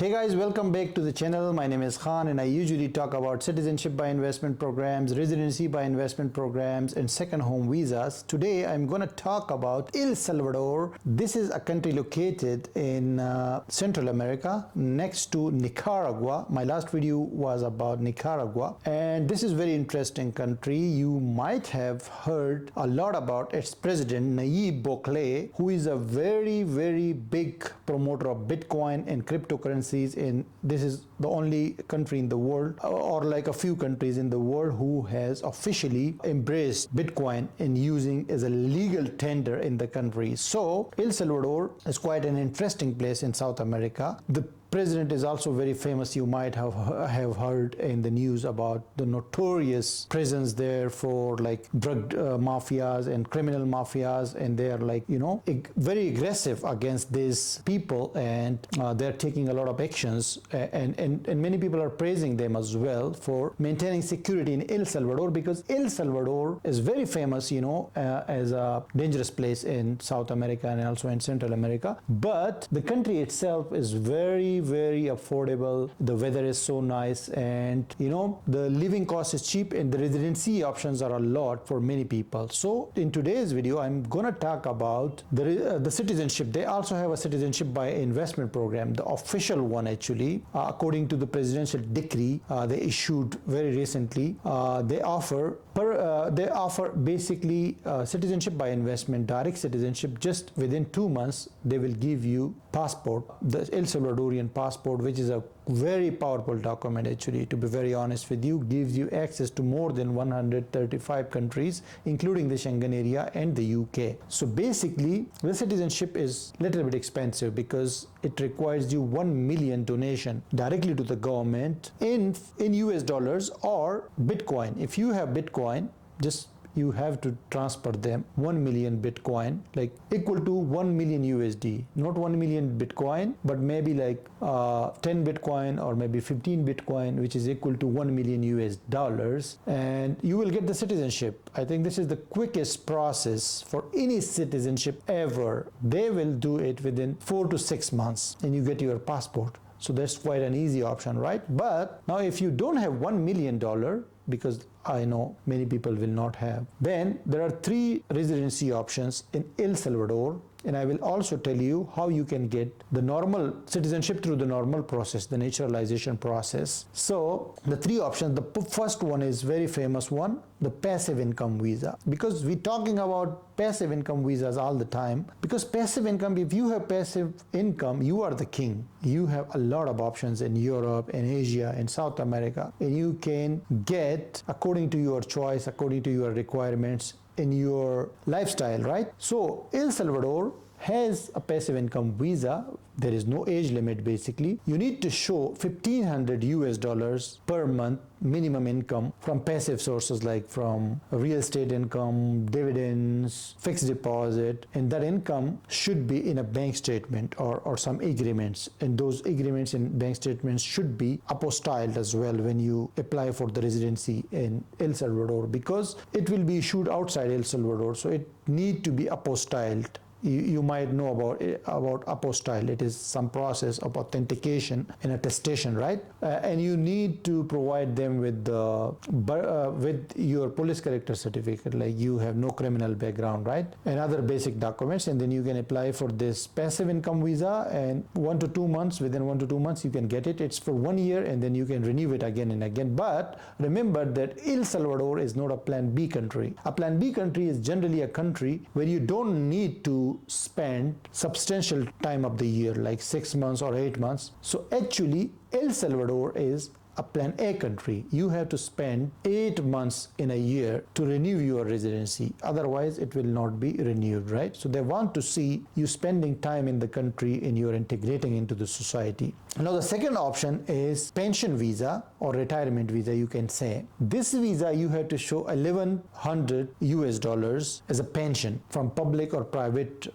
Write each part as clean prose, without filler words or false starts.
Hey guys, welcome back to the channel. My name is Khan and I usually talk about citizenship by investment programs, residency by investment programs and second home visas. Today I'm going to talk about El Salvador. This is a country located in Central America next to Nicaragua. My last video was about Nicaragua and this is very interesting country. You might have heard a lot about its president Nayib Bukele, who is a very big promoter of Bitcoin and cryptocurrencies, and this is the only country in the world, or like a few countries in the world, who has officially embraced Bitcoin and using as a legal tender in the country. So El Salvador is quite an interesting place in South America. The president is also very famous. You might have heard in the news about the notorious prisons there for like drug mafias and criminal mafias, and they are like, you know, very aggressive against these people, and they're taking a lot of actions, and many people are praising them as well for maintaining security in El Salvador, because El Salvador is very famous, you know, as a dangerous place in South America and also in Central America. But the country itself is very affordable. The weather is so nice, and you know, the living cost is cheap, and the residency options are a lot for many people. So in today's video I'm gonna talk about the citizenship. They also have a citizenship by investment program, the official one actually, according to the presidential decree they issued very recently. They offer basically citizenship by investment, direct citizenship. Just within 2 months they will give you passport, the El Salvadorian passport, which is a very powerful document actually, to be very honest with you. Gives you access to more than 135 countries including the Schengen area and the UK. So basically the citizenship is a little bit expensive because it requires you 1 million donation directly to the government in US dollars or Bitcoin. If you have Bitcoin, just you have to transfer them 1 million Bitcoin, like equal to 1 million USD, not 1 million Bitcoin, but maybe like 10 Bitcoin or maybe 15 Bitcoin, which is equal to 1 million US dollars, and you will get the citizenship. I think this is the quickest process for any citizenship ever. They will do it within 4 to 6 months and you get your passport. So that's quite an easy option, right? But now if you don't have $1 million, because I know many people will not have, then there are 3 residency options in El Salvador, and I will also tell you how you can get the normal citizenship through the normal process, the naturalization process. So the 3 options, the first one is very famous one, the passive income visa, because we're talking about passive income visas all the time, because passive income, if you have passive income, you are the king. You have a lot of options in Europe and Asia and South America, and you can get according to your choice, according to your requirements in your lifestyle, right? So El Salvador has a passive income visa. There is no age limit basically. You need to show 1,500 US dollars per month minimum income from passive sources, like from real estate income, dividends, fixed deposit, and that income should be in a bank statement or some agreements, and those agreements and bank statements should be apostilled as well when you apply for the residency in El Salvador, because it will be issued outside El Salvador, so it need to be apostilled. You might know about apostille. It is some process of authentication and attestation, right? And you need to provide them with with your police character certificate, like you have no criminal background, right? And other basic documents, and then you can apply for this passive income visa, and within 1 to 2 months you can get it. It's for 1 year, and then you can renew it again and again. But remember that El Salvador is not a Plan B country. A Plan B country is generally a country where you don't need to spend substantial time of the year, like 6 months or 8 months. So actually El Salvador is a Plan A country. You have to spend 8 months in a year to renew your residency, otherwise it will not be renewed, right? So they want to see you spending time in the country and you're integrating into the society. Now the second option is pension visa or retirement visa, you can say. This visa you have to show 1,100 US dollars as a pension from public or private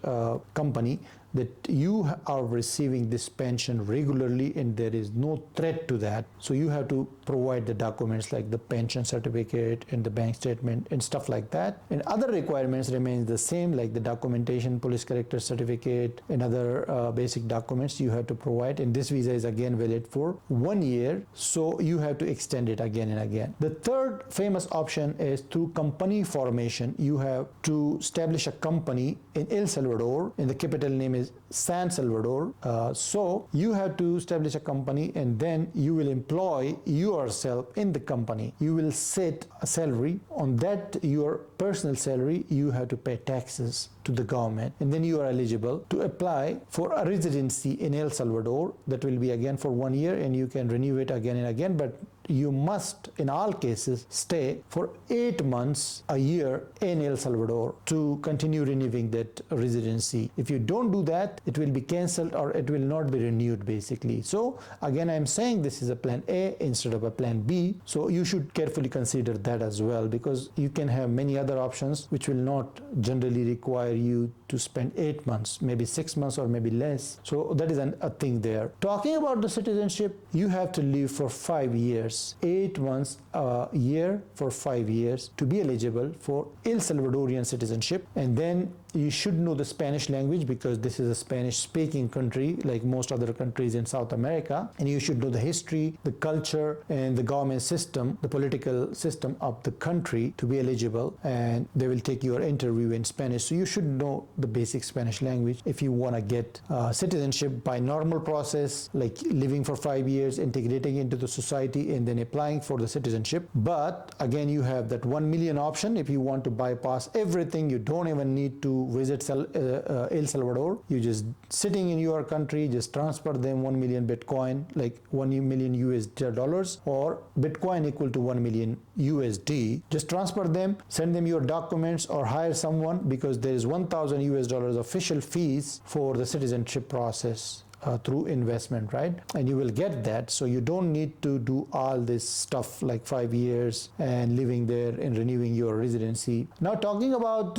company. that you are receiving this pension regularly and there is no threat to that. So you have to provide the documents like the pension certificate and the bank statement and stuff like that. And other requirements remain the same, like the documentation, police character certificate, and other basic documents you have to provide. And this visa is again valid for 1 year, so you have to extend it again and again. The third famous option is through company formation. You have to establish a company in El Salvador, and the capital name is San Salvador. So you have to establish a company, and then you will employ yourself in the company. You will set a salary. On that, your personal salary, you have to pay taxes to the government, and then you are eligible to apply for a residency in El Salvador. That will be again for 1 year, and you can renew it again and again, but you must in all cases stay for 8 months a year in El Salvador to continue renewing that residency. If you don't do that, it will be cancelled or it will not be renewed basically. So again, I'm saying this is a plan A instead of a plan B, so you should carefully consider that as well, because you can have many other options which will not generally require you to spend 8 months, maybe 6 months or maybe less. So that is a thing there. Talking about the citizenship, you have to live for 5 years, 8 months a year for 5 years to be eligible for El Salvadorian citizenship. And then you should know the Spanish language, because this is a Spanish speaking country like most other countries in South America, and you should know the history, the culture, and the government system, the political system of the country to be eligible, and they will take your interview in Spanish. So you should know the basic Spanish language if you want to get citizenship by normal process, like living for 5 years, integrating into the society, and then applying for the citizenship. But again, you have that 1 million option. If you want to bypass everything, you don't even need to visit El Salvador. You just sitting in your country, just transfer them 1 million Bitcoin, like 1 million US dollars, or Bitcoin equal to 1 million USD. Just transfer them, send them your documents, or hire someone, because there is 1,000 US dollars official fees for the citizenship process. Through investment, right? And you will get that, so you don't need to do all this stuff like 5 years and living there and renewing your residency. Now talking about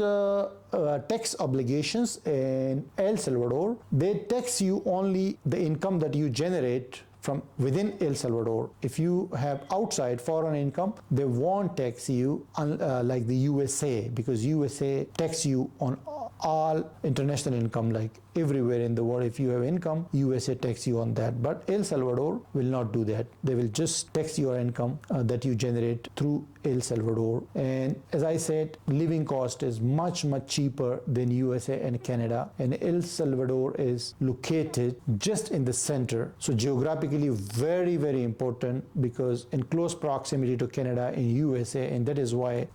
tax obligations in El Salvador, they tax you only the income that you generate from within El Salvador. If you have outside foreign income, they won't tax you like the USA, because USA tax you on all international income, like everywhere in the world. If you have income, USA tax you on that, but El Salvador will not do that. They will just tax your income that you generate through El Salvador. And as I said, living cost is much cheaper than USA and Canada, and El Salvador is located just in the center, so geographically very important, because in close proximity to Canada and USA, and that is why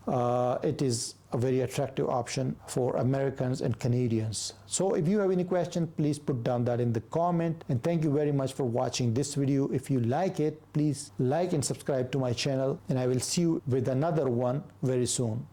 it is a very attractive option for Americans and Canadians. So if you have any question, please put down that in the comment, and thank you very much for watching this video. If you like it, please like and subscribe to my channel, and I will see you with another one very soon.